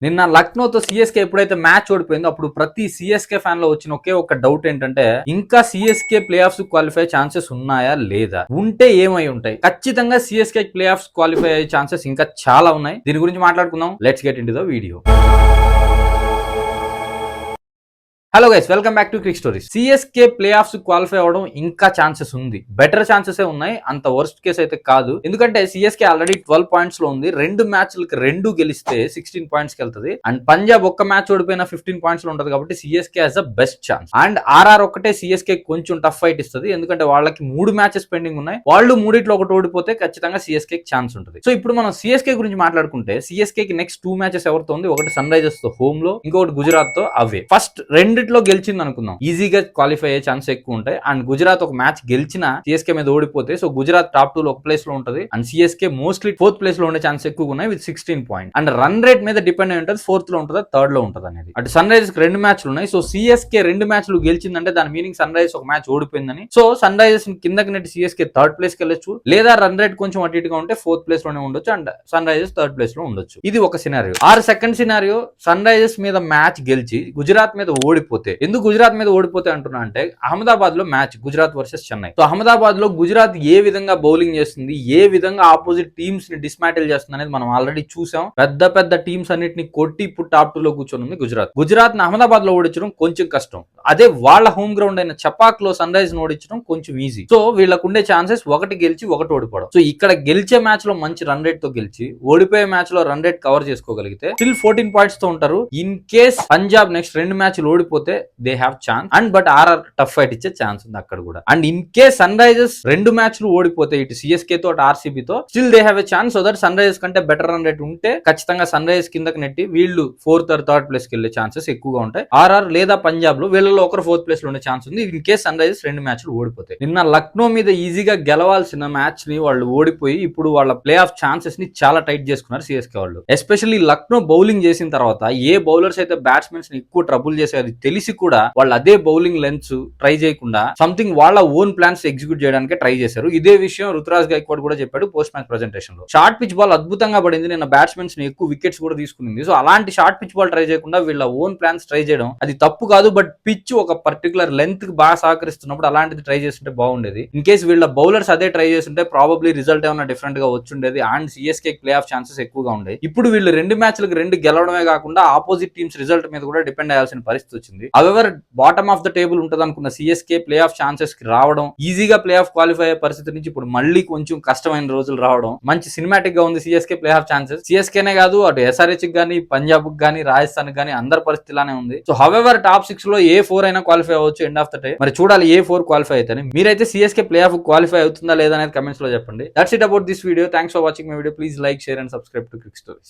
నిన్న లక్నోతో సిఎస్కే ఎప్పుడైతే మ్యాచ్ ఓడిపోయిందో అప్పుడు ప్రతి సిఎస్కే ఫ్యాన్ లో వచ్చిన ఒకే ఒక డౌట్ ఏంటంటే ఇంకా CSK play offs qualify chances ఉన్నాయా లేదా, ఉంటే ఏమై ఉంటాయి? ఖచ్చితంగా సిఎస్కే ప్లే ఆఫ్స్ క్వాలిఫై అయ్యే ఛాన్సెస్ ఇంకా చాలా ఉన్నాయి. దీని గురించి మాట్లాడుకుందాం. Let's get into the video. Hello guys, welcome back to Crick stories. CSK play offs qualify అవడం ఇంకా ఛాన్సెస్ ఉంది. బెటర్ ఛాన్సెస్ ఉన్నాయి, అంత వర్స్ట్ కేసు అయితే కాదు. ఎందుకంటే సిఎస్కే ఆల్రెడీ 12 పాయింట్స్ లో ఉంది. 2 మ్యాచ్లకు 2 గెలిస్తే 16 పాయింట్స్ కి వెళ్తుంది. అండ్ పంజాబ్ ఒక్క మ్యాచ్ ఓడిపోయిన 15 పాయింట్స్ లో ఉంటది. కాబట్టి CSK has the best chance. And RR ఒక్కటే సిఎస్కే కొంచెం టఫ్ ఫైట్ ఇస్తుంది. ఎందుకంటే వాళ్ళకి 3 మ్యాచెస్ పెండింగ్ ఉన్నాయి. వాళ్ళు 3 ఒకటి ఓడిపోతే ఖచ్చితంగా సిఎస్కే ఛాన్స్ ఉంటుంది. సో ఇప్పుడు మనం సిఎస్కే గురించి మాట్లాడుకుంటే సిఎస్కే కి నెక్స్ట్ 2 మ్యాచెస్ ఎవరితో ఉంది? ఒకటి సన్ రైజర్స్ తో హోమ్ లో, ఇంకొకటి గుజరాత్ తో అవే. ఫస్ట్ రెండిట్లో గెలిచింది అనుకుందాం, ఈజీగా క్వాలిఫై అయ్యే ఛాన్స్ ఎక్కువ ఉంటాయి. అండ్ గుజరాత్ ఒక మ్యాచ్ గెలిచిన సిఎస్కే మీద ఓడిపోతే సో గుజరాత్ టాప్ 2 లో ఒక ప్లేస్ లో ఉంటది. And CSK mostly 4th place లో ఉండే ఛాన్స్ ఎక్కువ ఉన్నాయి with 16 points. And run rate మీద డిపెండ్ అయి ఉంటుంది, 4th లో ఉంటుందా 3rd లో ఉంటుంది అనేది. అటు సన్ రైజర్స్ 2 మ్యాచ్లు ఉన్నాయి. సో సిఎస్కే 2 మ్యాచ్లు గెలిచిందంటే దాని మీనింగ్ సన్ రైజర్స్ ఒక మ్యాచ్ ఓడిపోయిందని. సో సన్ రైజర్స్ కిందకి నెట్టి సిఎస్కే 3rd ప్లేస్ కి వెళ్ళొచ్చు, లేదా రన్ రేట్ కొంచెం అటు ఇటుగా ఉంటే 4th ప్లేస్ లోనే ఉండొచ్చు and sun Risers 3rd place లో ఉండొచ్చు. ఇది ఒక scenario. Second scenario, Sunrisers మీద మ్యాచ్ గెలిచి గుజరాత్ మీద ఓడిపోతే. ఎందుకు గుజరాత్ మీద ఓడిపోతే అంటున్నా అంటే అహ్మదాబాద్ లో match Gujarat versus Chennai. So Ahmedabad లో గుజరాత్ ఏ విధంగా బౌలింగ్ చేస్తుంది, ఏ విధంగా ఆపోజిట్ టీమ్స్ ని డిస్మాటిల్ చేస్తుంది అనేది మనం ఆల్రెడీ చూసాం. పెద్ద పెద్ద టీమ్స్ అన్నిటిని కొట్టి ఇప్పుడు టాప్ 2 లో కూర్చొని ఉంది గుజరాత్. గుజరాత్ ని అహ్మదాబాద్ లో ఓడించడం కొంచెం కష్టం. అదే వాళ్ళ హోమ్ గ్రౌండ్ అయిన చపాక్ లో సన్ రైజ్ ని ఓడించడం కొంచెం ఈజీ. సో వీళ్ళకు ఉండే ఛాన్సెస్ ఒకటి గెలిచి ఒకటి ఓడిపోవడం. సో ఇక్కడ గెలిచే మ్యాచ్ లో మంచి రన్ రేట్ తో గెలిచి ఓడిపోయే మ్యాచ్ లో రన్ రేట్ కవర్ చేసుకోగలిగితే స్టిల్ 14 పాయింట్స్ తో ఉంటారు. ఇన్ కేస్ పంజాబ్ నెక్స్ట్ 2 మ్యాచ్లు ఓడిపోతే they have chance. And but RR tough fight ఇచ్చే ఛాన్స్ ఉంది అక్కడ కూడా. And in case Sunrisers 2 మ్యాచ్లు ఓడిపోతే ఇటు సిఎస్కే తో అటు ఆర్సీబీ తో still they have a chance. So that Sunrisers కంటే బెటర్ రన్ రేట్ ఉంటే ఖచ్చితంగా సన్ రైజర్స్ కిందకి నెట్టి వీళ్ళు 4th or 3rd ప్లేస్ కి వెళ్లే ఛాన్సెస్ ఎక్కువగా ఉంటాయి. ఆర్ఆర్ లేదా పంజాబ్ లో వీళ్ళలో ఒకరు 4th ప్లేస్ లో ఉండే ఛాన్స్ ఉంది ఇన్ కేస్ సన్ రైజర్స్ 2 మ్యాచ్లు ఓడిపోతాయి. నిన్న లక్నో మీద ఈజీగా గెలవాల్సిన మ్యాచ్ ని వాళ్ళు ఓడిపోయి ఇప్పుడు వాళ్ళ ప్లే ఆఫ్ ఛాన్సెస్ ని చాలా టైట్ చేసుకున్నారు సిఎస్కే వాళ్ళు. ఎస్పెషల్లీ లక్నో బౌలింగ్ చేసిన తర్వాత ఏ బౌలర్స్ అయితే బ్యాట్స్మెన్స్ ని ఎక్కువ ట్రబుల్ చేసేది తెలిసి కూడా వాళ్ళు అదే బౌలింగ్ లెన్స్ ట్రై చేయకుండా సంథింగ్ వాళ్ళ ఓన్ ప్లాన్స్ ఎగ్జిక్యూట్ చేయడానికి ట్రై చేశారు. ఇదే విషయం రుతురాజ్ గైక్వాడ్ కూడా చెప్పాడు పోస్ట్ మ్యాచ్ ప్రెజెంటేషన్ లో. షార్ట్ పిచ్ బాల్ అద్భుతంగా పడింది. నిన్న బ్యాట్స్మెన్స్ ని ఎక్కువ వికెట్స్ కూడా తీసుకుంది. సో అలాంటి షార్ట్ పిచ్ బాల్ ట్రై చేయకుండా వీళ్ళ ఓన్ ప్లాన్స్ ట్రై చేయడం అది తప్పు కాదు. బట్ పిచ్ ఒక పర్టికులర్ లెంత్ కి బాగా సహకరిస్తున్నప్పుడు అలాంటిది ట్రై చేస్తుంటే బాగుండేది. ఇన్ కేసు వీళ్ళ బౌలర్స్ అదే ట్రై చేస్తుంటే ప్రాబబ్లీ రిజల్ట్ ఏమైనా డిఫరెంట్ గా వచ్చుండేది and CSK playoff chances ఎక్కువగా ఉండేది. ఇప్పుడు వీళ్ళు 2 మ్యాచ్లకు 2 గెలవడమే కాకుండా ఆపోజిట్ టీమ్స్ రిజల్ట్ మీద కూడా డిపెండ్ అయ్యాల్సిన పరిస్థితి వచ్చింది. However bottom of the table ఉంటుంది అనుకున్న సిఎస్కే ప్లే ఆఫ్ ఛాన్సెస్ కి రావడం, ఈజీగా ప్లే ఆఫ్ క్వాలిఫై అయ్యే పరిస్థితి నుంచి ఇప్పుడు మళ్ళీ కొంచెం కష్టమైన రోజులు రావడం మంచి సినిమాటిక్ గా ఉంది సిఎస్కే ప్లే ఆఫ్ ఛాన్సెస్. సిఎస్కేనే కాదు అటు ఎస్ఆర్హెచ్ గానీ పంజాబ్ గానీ రాజస్థాన్ గానీ అందరి పరిస్థితి ఇలానే ఉంది. సో హౌఎవర్ టాప్ 6 లో ఏ 4 అయినా క్వాలిఫై అవ్వచ్చు ఎండ్ ఆఫ్ ద డే. మరి చూడాలి ఏ 4 క్వాలిఫై అవుతాయి. మీరైతే సిఎస్కే ప్లే ఆఫ్ క్వాలిఫై అవుతుందా లేదా అనేది కమెంట్స్ లో చెప్పండి. That's it about this video. Thanks for watching my video. Please like, share and subscribe to Crick stories.